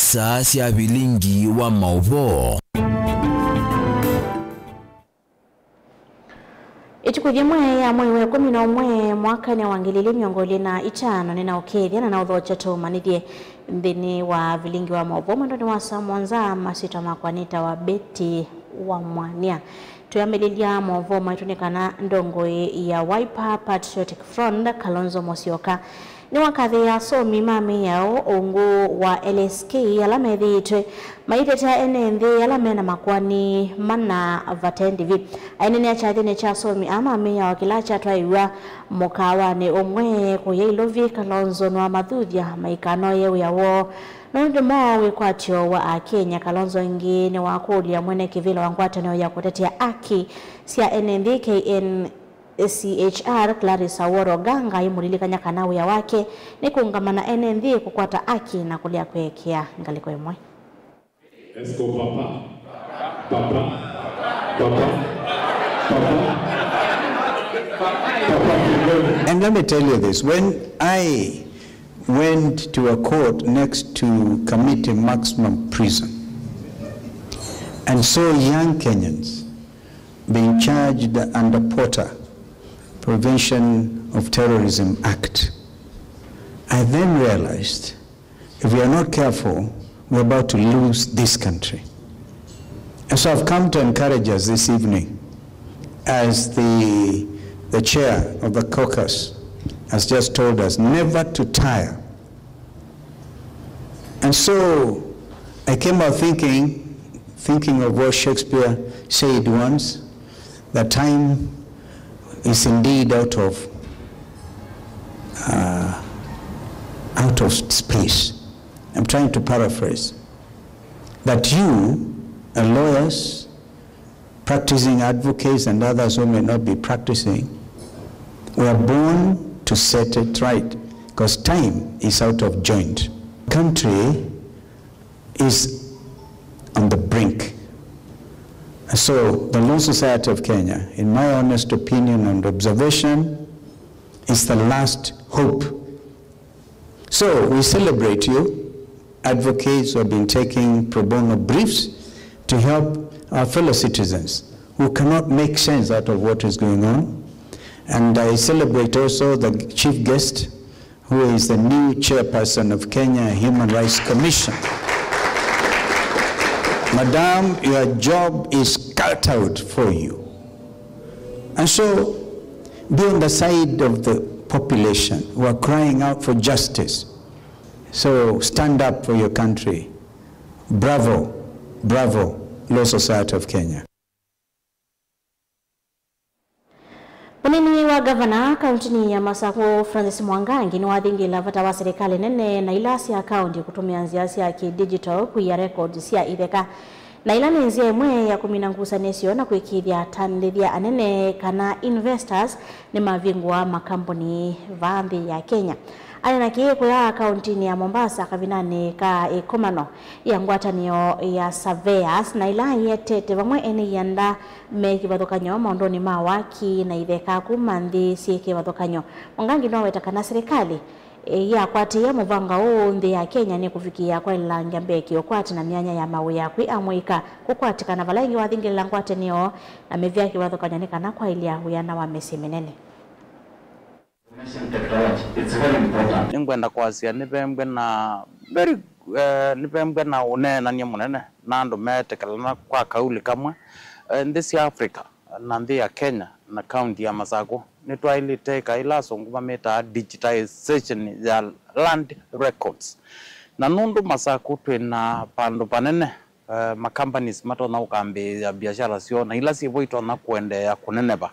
saa cia bilingi wa mauvo. Itukuje mwe ya mwe 11 mwaka ni wangilili miongoli na itano ninaokethia na naudhocha tumanithie nthini wa bilingi wa mauvo mwendoni wa Samwanza masita makwanita wa Beti wa Mwania. Tuyamililia mauvo maitunikana ndongo ya Wiper Patriotic Front Kalonzo Musyoka ni wakadhi ya somi mami yao ungu wa LSK alamethi itwe maitete enenthi alamena makwani mana vatendivi ainene achathine cha somi amami yao kilacha twaiwa mukawani umwe kuyailovi Kalonzo nwa mathuthia maikano yewu yawo Nondo mawe kwa tio wa Kenya Kalonzo ingi ni wakulia mwene kivila wangwatano ya kutetea aki sia NND CHR Clarissa Woro Ganga imulilikanya kanawe ya wake ni kuungamana NND kukwata aki na kulia kwekea ngaliko imwe. Esko papa. And let me tell you this, when I went to a court next to Kamiti Maximum Prison and saw young Kenyans being charged under POTA, Prevention of Terrorism Act, I then realized if we are not careful, we're about to lose this country. And so I've come to encourage us this evening, as the chair of the caucus has just told us, never to tire. And so I came out thinking of what Shakespeare said once, that time is indeed out of space. I'm trying to paraphrase. That you, lawyers, practicing advocates, and others who may not be practicing, were born to set it right, because time is out of joint. Country is on the brink. So the Law Society of Kenya, in my honest opinion and observation, is the last hope. So we celebrate you, advocates who have been taking pro bono briefs to help our fellow citizens who cannot make sense out of what is going on. And I celebrate also the chief guest, who is the new chairperson of Kenya Human Rights Commission. Madam, your job is cut out for you. And so, be on the side of the population who are crying out for justice. So, stand up for your country. Bravo, bravo, Law Society of Kenya. Panini wa gavana kaunti ya Masako Francis Mwangangi ni wathingila vata wa serikali nene na ilasi ya kaunti kutumia nziasi ya digital kuya records ya itheka na ilani nzia imwe ya kuminangusanisio na kuikithia tandithia anene kana investors ni mavingwa makampuni vanthi ya Kenya. Ana kiye kwa kaunti ya Mombasa kavinani ka ekomano ya ngwatanio ya surveyors na ila yetete vamwe ene yanda meki bathokanyo maondoni mawaki na itheka kumanthi sieke bathokanyo. Mwangangi no wetakana serikali ya kwati ya muvanga nthi ya Kenya ni kufikia kwa ilangia mbeki okwati na mianya ya mawe ya kwi amwika kukwatikana valengi wathingila ngwatanio na mevya kibathokanyo ni kana kwa ilia huyana wa mesi menene. It's very important. Ningwenda kwasia nipembwe na very nipembwe na unena ni munene na andu metekelana kwa kauli kamwe nthi ya Africa na nthi ya Kenya na county ya Masako nitwailiteka ila songuma meta digitization ya land records na nundu Masako twina pandu panene companies matona ukambi ya biashara sio na ila sivoitwa na kuendea kuneneba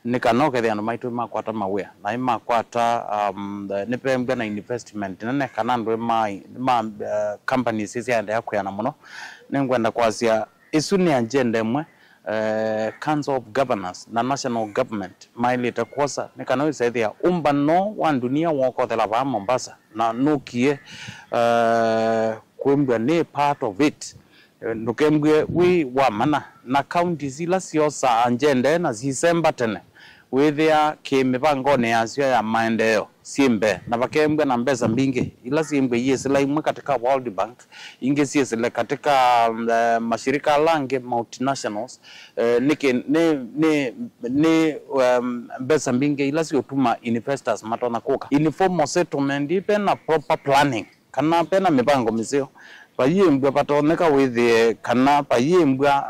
nikanoke the maitu makwata mawea na imakwata nipembwe na investment nene kana ndo companies isi ande yakuyana muno ningwenda kwasia isuni agenda mwe Council of Governors na national government mailita kwasa nikanowe saithia no wa dunia woko thela ba Mombasa na nukie kwembwa ni part of it nukembwe we wa mana na county zila siosa agenda na zisemba tene withia kimipango ne asio ya maendeleo simbe na bakembwe na mbesa mbingi ila simbe yesila imwe katika World Bank inge siyesile katika mashirika lange multinationals ni mbesa mbingi ila siyotuma investors matona kuka informal settlement ipe na proper planning kana pena mipango misio payimbwa patoneka with kana payimbwa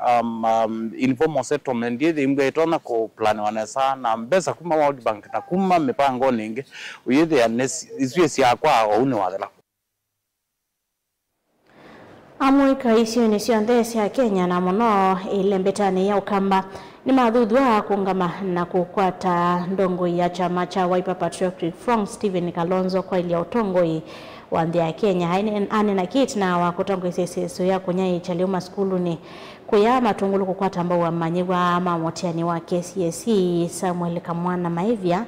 informal settlement imbwa itona ko plan wanesa na mbesa kuma World Bank na kuma mipango ninge uyithe iswesi yakwa one wathela Amurika icio ni cionthe cia Kenya na muno ilembetani ya ukamba ni mathudhwa kungama na kukwata ndongo ya chama cha Wiper Patriotic Front Stephen Kalonzo kwa ile utongoi wa nthi ya Kenya ane na kit na wa kutongo iseseso ya kunyai chaliuma skulu ni kuya matungulu kukwata ambao wa manyigwa mamotiani wa KCSE Samuel Kamwana Maivia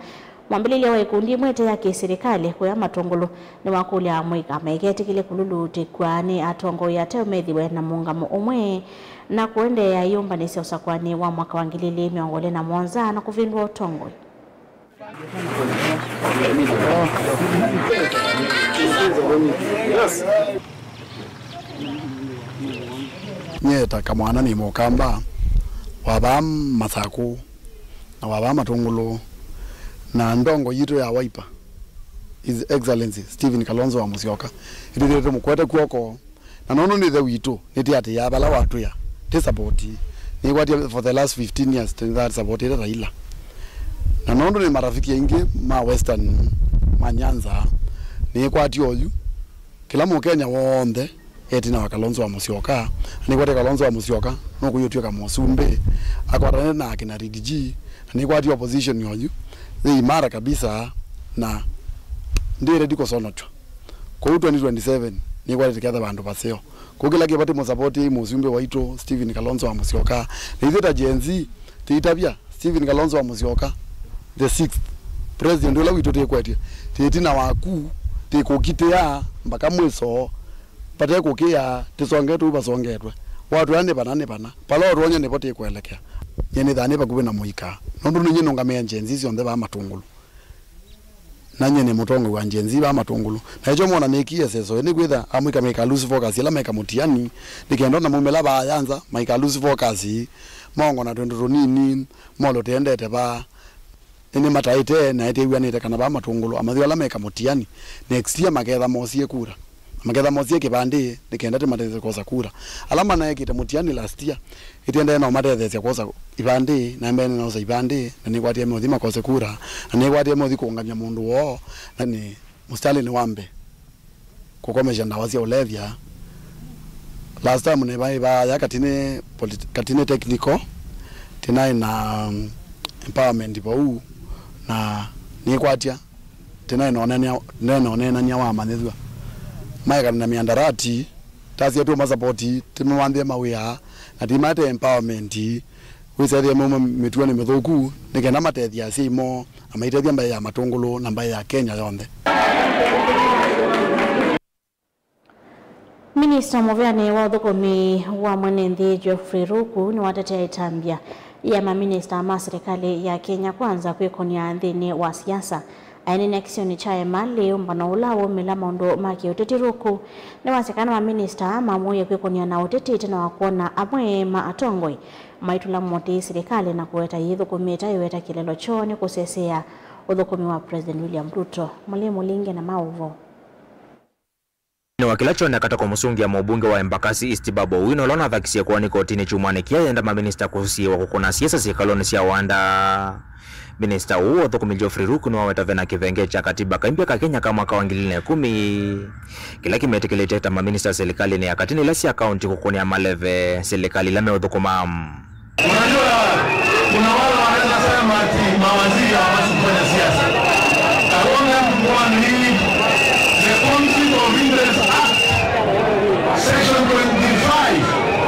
mwambilile wa ikundi mwete ya kiserikali kuya matungulu ni wakulia mwika maigeti kile kululuti kwani atongo ya teumethiwe na muungamo umwe na kuende ya yumba nisi usakwani wa mwaka wangilili miongole na mwanza na kuvindwa utongo. Nyeta Kamwana ni mukamba waba Mathaku na waba matungulu na ndongo yitu ya Wiper His Excellency Stephen Kalonzo wa Musyoka ithirite mukwete kuoko na nono ni the witu niti ati ya bala watu ya te support ni what for the last 15 years that supported Raila na nono ni marafiki ingi ma Western manyanza ni kwati oyu kila mukenya wonde eti na Kalonzo wa Musyoka ni kwate Kalonzo wa Musyoka no kuyotio kama Musumbe akwatane na akina RDG ni kwati opposition yoyu ni imara kabisa na ndi ready ko sonocho kwa 2027 ni kwate tikatha bandu baseo kukila kipate mo support Musumbe waito Stephen Kalonzo wa Musyoka ni theta jenzi tiitabia Stephen Kalonzo wa Musyoka the 6th president wala wito tekwatie titina waku tikukitea mpaka mwiso pate kukia tisongetu basongetwe watu ane bana palo ronye ne pote kuelekea yene dhane bakube na muika nondu ninyi nongamea njenzi cionthe ba matungulu nanye ne mutongo wa njenzi ba matungulu na ejo mona mekie seso ni kwitha amuika meka lose focus ila meka mutiani nikendo na mumela ba yanza meka lose focus mongo na twendo nini molo tendete ba ene mataite na ete wianite kana ba matungulu amathi ala meka mutiani next year magetha mosie kura magetha mosie kibandi nikenda te mateze kosa kura alama na yake mutiani last year itenda na mateze kosa ibandi na mbene na osa ibandi na ni kwatie mothi makosa kura na ni kwatie mothi kuungamia mundu wo na ni mustali ni wambe kukomesha ndawa cia ulevya last time ne bai ba ya katine technical tena na empowerment bau na ni kwatia tena inaonena nya wa manethwa maika na miandarati tazi yetu masapoti timwambie mawia na timate empowerment wisaidie mama mituwa ni methoku nikenda matethia simo amaitethia mbaye ya matungulu na mbaye ya Kenya yonthe. Minister Muvyani wa uthukumi wa mwenenthi Geoffrey Ruku ni watetea itambia ya maminista ma serikali ya Kenya kwanza kwikonia nthini wa siasa aini action cha mali umbano ulawo mila maundu maki uteti Ruku ni wasekana wa minister mamuye kwikonia na uteti tena wakuona amwe maatongoi maitula moti serikali na kuweta yithukumita iweta kilelo choni kusesea uthukumi wa President William Ruto Mwalimu Linge na Mauvo ni wakilacho na kata kwa musungi ya mbunge wa Embakasi East Babu Wino lona thakisia kwa ni kotini chumani kia yenda maminista kuhusiwa kukuna siasa sikaloni siya wanda Minister huo thukumi Geoffrey Ruku ni waweta vena kivenge cha katiba kaimpia ka Kenya kama mwaka wa 2010 kila kimetekeleta maminista serikali ni akatini lasi akaunti kukunia maleve serikali lame uthukuma. Unajua kuna wale wanaweza sema ati mawaziri hawawezi kufanya siasa. Kaona mkoani hii the Conflict of Interest Act Section 25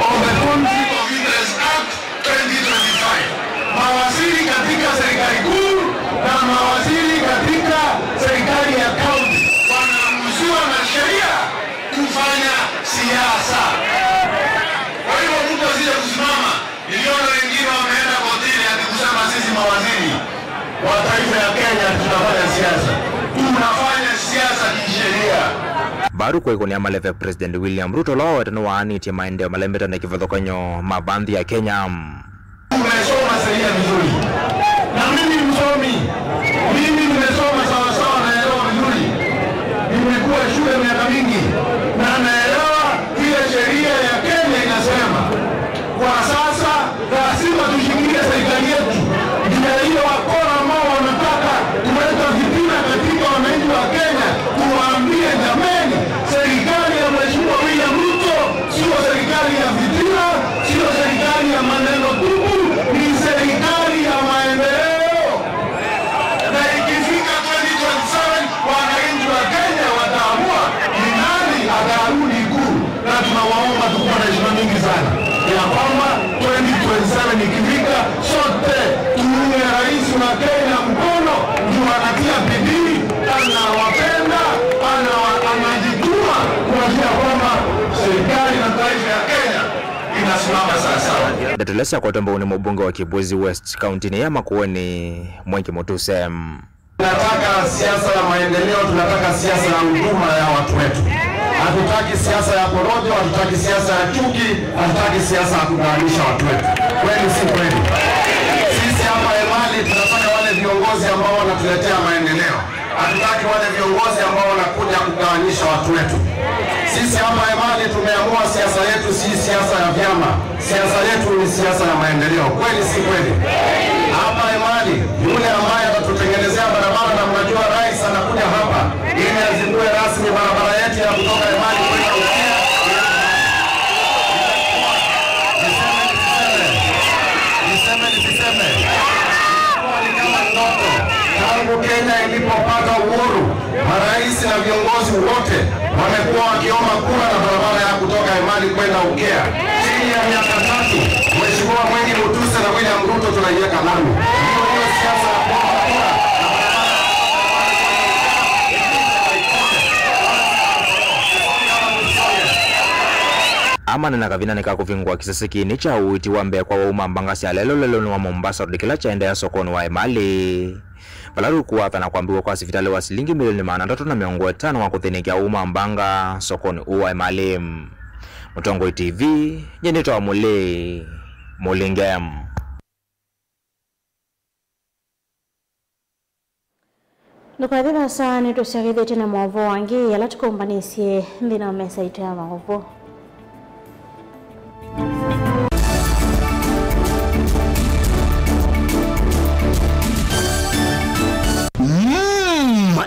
of the Conflict of Interest Act 2025. Mawaziri katika serikali kuu na mawaziri katika serikali ya kaunti wanaruhusiwa na sheria kufanya siasa. Kwa hivyo mtu asije kusimama niliona wengine wameenda kotini ati kusema sisi mawaziri ya Kenya tunafanya siasa. Tunafanya siasa kisheria. Baru kwa ikonia maleve President William Ruto lao etano waanitie maendeleo malembeta na kivadhokanyo mabandhi ya Kenya. Umesoma sheria vizuri. Na mimi msomi. Mimi nimesoma sawa sawa, naelewa vizuri. Nimekuwa shule miaka mingi na naelewa ile sheria ya Kenya inasema. Kwa sasa lazima tushikilie serikali yetu. Ndio hiyo wakora ambao wanataka kuleta fitina katika wananchi wa Kenya, tuwaambie jameni, serikali ya Mheshimiwa William Ruto sio serikali ya fitina, sio serikali ya maneno tupu, ni serikali ya maendeleo. Na ikifika 2027 wananchi wa Kenya wataamua ni nani atarudi Ikulu, na tunawaomba tukuwa na heshima mingi sana ya kwamba 2027 ikifika sote tuunge rais wa Kenya mkono, ndio anatia bidii, anawapenda, anajituma kuhakikisha kwamba serikali na taifa ya Kenya inasimama sawasawa. Datelesa kwa tombo ni mbunge wa Kibwezi West County ya Makueni Mwengi Motuse. Tunataka siasa ya maendeleo, tunataka siasa ya huduma ya watu wetu. Hatutaki siasa ya porojo, hatutaki siasa ya chuki, hatutaki siasa ya kugawanyisha watu wetu. Kweli si kweli? Sisi hapa Emali tunataka wale viongozi ambao wanatuletea maendeleo. Hatutaki wale viongozi ambao wanakuja kugawanyisha watu wetu. Sisi hapa Emali tumeamua siasa yetu si siasa ya vyama. Siasa yetu ni siasa ya maendeleo. Kweli si kweli? Hapa Emali yule ambaye atatutengenezea barabara, na mnajua rais anakuja hapa ili azindue rasmi barabara yetu ya kutoka Emali kwenda Ukea. Niseme. Kama ndoto. Tangu Kenya ilipopata uhuru, marais na viongozi wote wamekuwa wakiomba kura na barabara ya kutoka Emali kwenda Ukea. Chini ya miaka 3, Mheshimiwa Mwengi Motuse na William Ruto tunaiweka lami. Hiyo siasa ya kuomba kura. Ama na kavina nika kuvingwa kisasi kini cha uiti wa mbe kwa wauma mbangasi ya lelo wa Mombasa rudikila chaende ya sokoni wa Emali. Balaru kuwata na kuambiwa kwa sifitale wa silingi milioni 305 wa kuthinikia uma mbanga sokoni uwa Emali. Mutongoi TV, jenito wa Mulingem. Nukwadhiba sana tusiagidhe tena maovo wangi yala tukumbanisye ndina mesa ito ya maovo.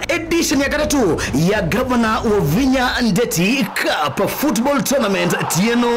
Edition ya katatu ya Governor Wavinya Ndeti Cup Football Tournament tieno.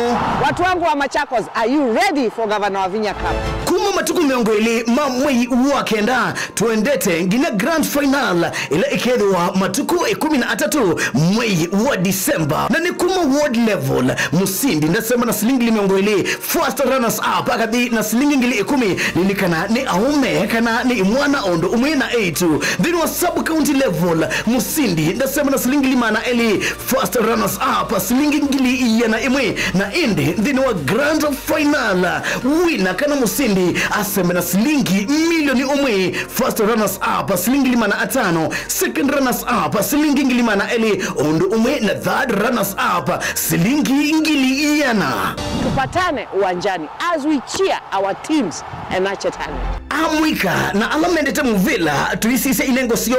Watu wangu wa Machakos, are you ready for Governor Wavinya Cup? Kuma matuku miongweli mamwei wakenda tuendete ngine grand final ila ikedwa matuku 13 mwei wa Disemba na ni kuma world level musindi ndasema na silingi miongweli first runners up akadi na silingi ngili 10 nilikana ni aume kana ni mwana ondo umwena 8 then wa sub county level musindi ndasema na silingi limana eli first runners up silingi ngili yana imwe na indi then wa grand final winner kana musindi aseme na silingi milioni umwe first runners up silingi limana 5 second runners up silingi ngilimana eli ondo umwe na third runners up silingi ngili yana. Tupatane uwanjani as we cheer our teams and nurture talent. Amwika na alamendete muvila tuisise ilengo sio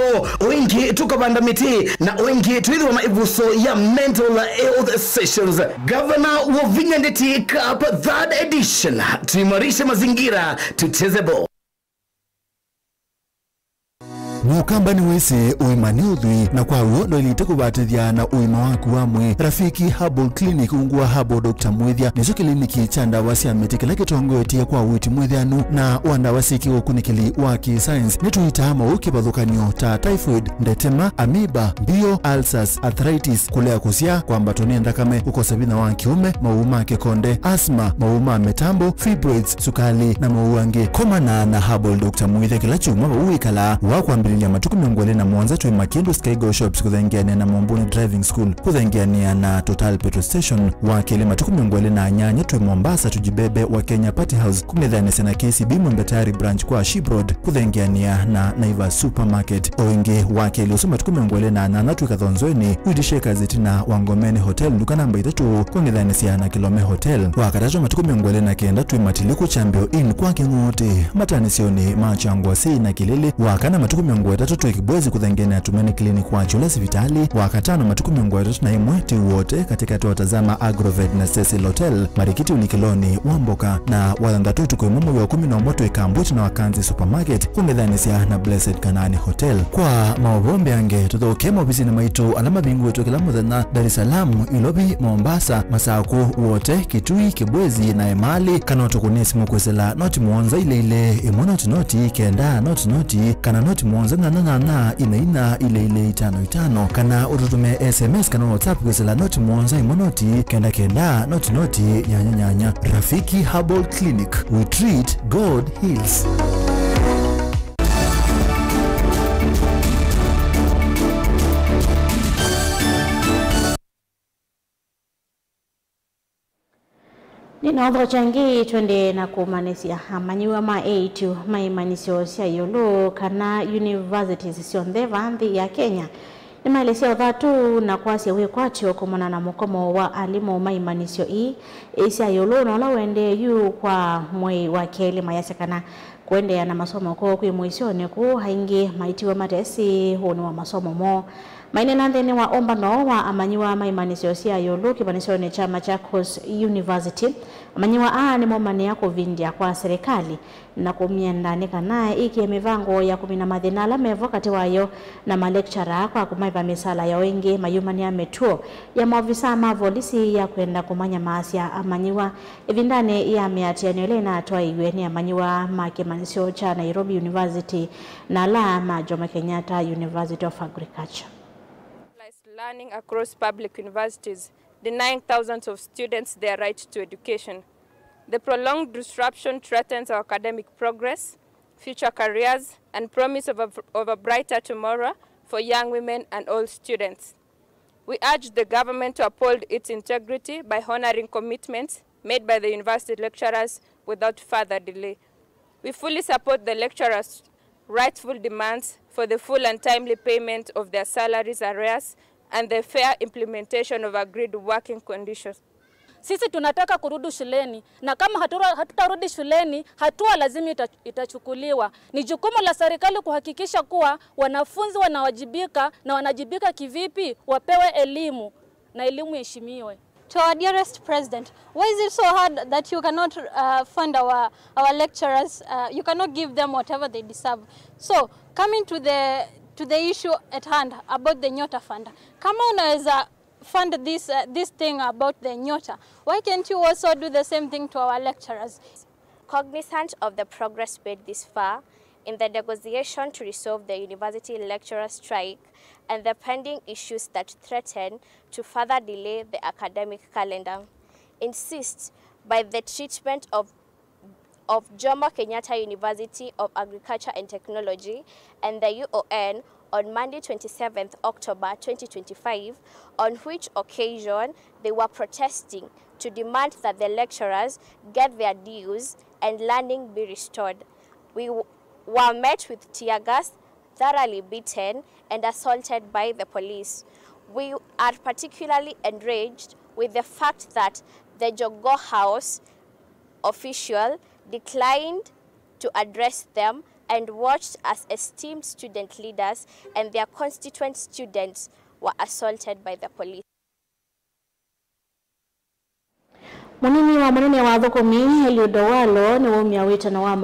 wengi tukabanda miti na wengi tuidhiwa na ivuso ya mental health sessions. Governor Wavinya Ndeti Cup 3rd edition, tuimarishe mazingira, tucheze ball. Mukambani wese uimani udhui na kwa uondo ilite kubatithia na uima waku wamwe. Rafiki Herbal Clinic ungua Herbal Dr. Mwithia nizo kliniki cha ndawa cia miti kila kitongoetie kwa uiti mwithianu na wandawa cia kiukunikili wa ki-science nituita mauki bathukanio ta typhoid, ndetema, amoeba, bio, ulcers, arthritis, kulea kusia, kwambatonia ndakame, ukosa bina wa kiume, mauma kikonde, asthma, mauma metambo, fibroids, sukali na mauange. Komana na Herbal Dr. Mwithia kila chuma uikala wakwambia kwambililia matuku miongole na mwanza twe Makindu Skygo Shops kuthengiania na Mombuni Driving School kuthengiania na Total Petrol Station wakele matuku miongole na nyanya twe Mombasa tujibebe wa Kenya Party House kumedhanisa na KCB Mwembetari branch kwa Shibroad kuthengiania na Naivas Supermarket oinge wakele usuma tuku miongole na nanatu kathonzweni udisheka zitina Wangomeni Hotel duka namba 3 kungedhanisia na Kilome Hotel wakatacho matuku miongole na kenda twe Matiliku Chambio Inn kwa Kingote matanisioni machangwa si na Kilele wakana matuku miongole tatu twe Kibwezi kuthengiania na Tumeni Clinic kwa Chula Hospitali wakatano matuku miongole tatu na imweti wote katika tuwatazama Agrovet na Cecil Hotel Marikiti Unikiloni Wamboka na wadhandatu kwa mumu ya 11 Ikambwiti na Wakanzi Supermarket kungedhanisia na Blessed Kanani Hotel kwa maobombe ange tuthoke mobisi na maitu alama bingu wetu kila muthenya Dar es Salaam Ilobi Mombasa Masako wote Kitui Kibwezi na Emali kana tukunesi mukwesela noti muonza ile imonoti kenda noti kana noti muonza na ina ile 55 kana ututume SMS kana WhatsApp kwesela noti muonza imonoti kenda noti nyanya Rafiki Herbal Clinic, we treat, God heals. Ninaodho changi twende na kumanisia amanyiwa ma maimanisio sia yolo kana universities siondeva nthi ya Kenya. Nimaelesea dhatu na kwasi we kwatio kumana na mukomo wa alimu maimanisio isia yolo na wende yu kwa mwei wa kele mayasekana kuende na masomo kwa kuimwisio ku haingi maitiwa matesi honi wa masomo mo maine nandeni wa omba no wa amanyiwa maimanisio sia yolo kibanisio ni chama cha Coast University amanyiwa ni momani ya kuvindia kwa serikali na kumienda kana iki mivango ya kumina madhinala mevo kati wayo na malekchara kwa kumaiva misala ya wengi mayumani ya metuo ya maofisa mavolisi ya kwenda kumanya maasya amanyiwa evindane ya miatianele na atoa iweni amanyiwa makimanisio cha Nairobi University na la Jomo Kenyatta University of Agriculture. Learning across public universities, denying thousands of students their right to education. The prolonged disruption threatens our academic progress, future careers, and promise of a brighter tomorrow for young women and all students. We urge the government to uphold its integrity by honoring commitments made by the university lecturers without further delay. We fully support the lecturers' rightful demands for the full and timely payment of their salaries arrears and the fair implementation of agreed working conditions. Sisi tunataka kurudi shuleni na kama hatutarudi shuleni hatua lazima itachukuliwa. Ni jukumu la serikali kuhakikisha kuwa wanafunzi wanawajibika na wanajibika kivipi, wapewe elimu na elimu heshimiwe. To our dearest president, why is it so hard that you cannot fund our lecturers? You cannot give them whatever they deserve. So coming to the issue at hand about the Nyota Fund, kama unaweza fund this thing about the Nyota, why can't you also do the same thing to our lecturers? Cognizant of the progress made this far in the negotiation to resolve the university lecturer strike and the pending issues that threaten to further delay the academic calendar, insists by the treatment of Jomo Kenyatta University of Agriculture and Technology and the UON on Monday 27th October 2025, on which occasion they were protesting to demand that the lecturers get their dues and learning be restored. We were met with tear gas, thoroughly beaten and assaulted by the police. We are particularly enraged with the fact that the Jogoo House official declined to address them and watched as esteemed student leaders and their constituent students were assaulted by the police. Munini wa munene wa thukumi Eliudowalo ni wumia witana wa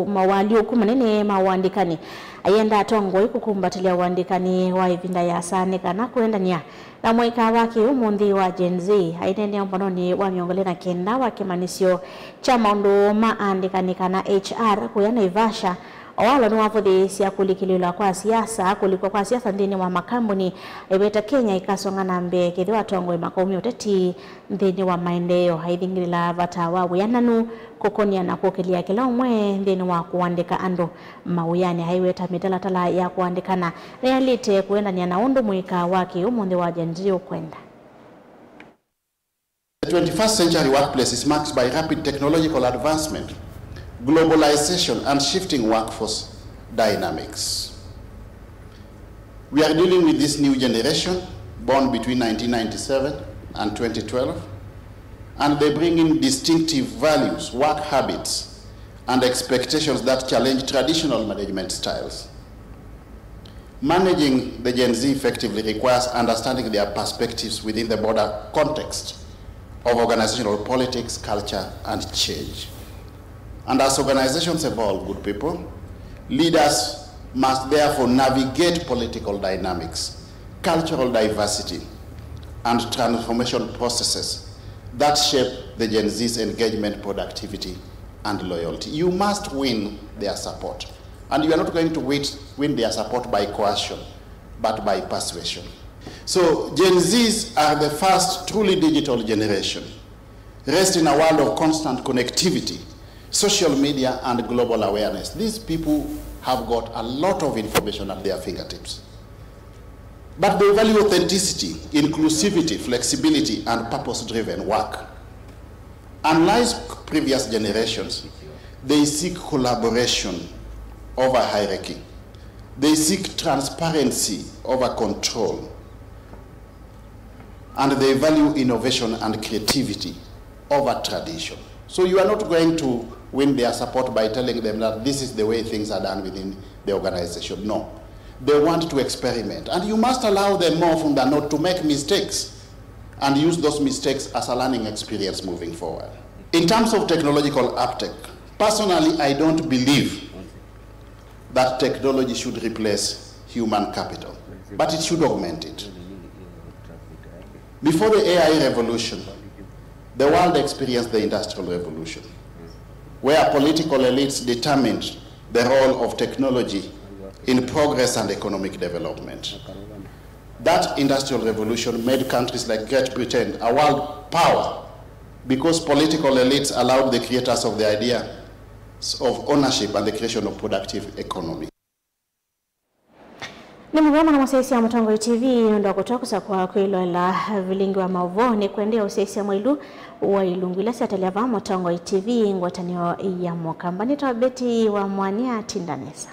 mawali okumanene mawandikani ayenda atongo ikukumbatilia wandikani wa ivinda ya sanika na kuendania na mweka wake umundi wa Gen Z aitende mpanoni wa miongole na kenda wa kimanisio cha maundu maandikani kana HR kuyana Ivasha Owalo ni wavuthi cia kulikililwa kwa siasa kuliko kwa siasa ndini wa makambuni eweta Kenya ikasonga na mbe kithi watongwe makaumi uteti ndini wa maendeleo haithingirila vatawa wiananu kukonia na kukilia kila umwe ndini wa kuandika ando mauyani haiweta mitalatala ya kuandikana realite kuendania na undu mwika wake umundi wa jenjio kwenda. The 21st century workplace is marked by rapid technological advancement, globalization and shifting workforce dynamics. We are dealing with this new generation born between 1997 and 2012, and they bring in distinctive values, work habits, and expectations that challenge traditional management styles. Managing the Gen Z effectively requires understanding their perspectives within the broader context of organizational politics, culture, and change. And as organizations evolve, good people, leaders must therefore navigate political dynamics, cultural diversity, and transformation processes that shape the Gen Z's engagement, productivity, and loyalty. You must win their support. And you are not going to win their support by coercion, but by persuasion. So Gen Zs are the first truly digital generation, raised in a world of constant connectivity, social media, and global awareness. These people have got a lot of information at their fingertips. But they value authenticity, inclusivity, flexibility, and purpose-driven work. Unlike previous generations, they seek collaboration over hierarchy. They seek transparency over control. And they value innovation and creativity over tradition. So you are not going to win their support by telling them that this is the way things are done within the organization. No. They want to experiment. And you must allow them more often than not to make mistakes and use those mistakes as a learning experience moving forward. In terms of technological uptake, personally, I don't believe that technology should replace human capital, but it should augment it. Before the AI revolution, the world experienced the Industrial Revolution, where political elites determined the role of technology in progress and economic development. That Industrial Revolution made countries like Great Britain a world power because political elites allowed the creators of the idea of ownership and the creation of productive economy. Ni mgoma na mwasesi ya Mtongo TV ndo kutokusa kwa kuilo la vilingi wa mauvo ni kuendea usesi ya mwilu wa ilungu ila siya Mtongo TV ngwatanio ya mwakamba. Nito beti wa mwania tindanesa.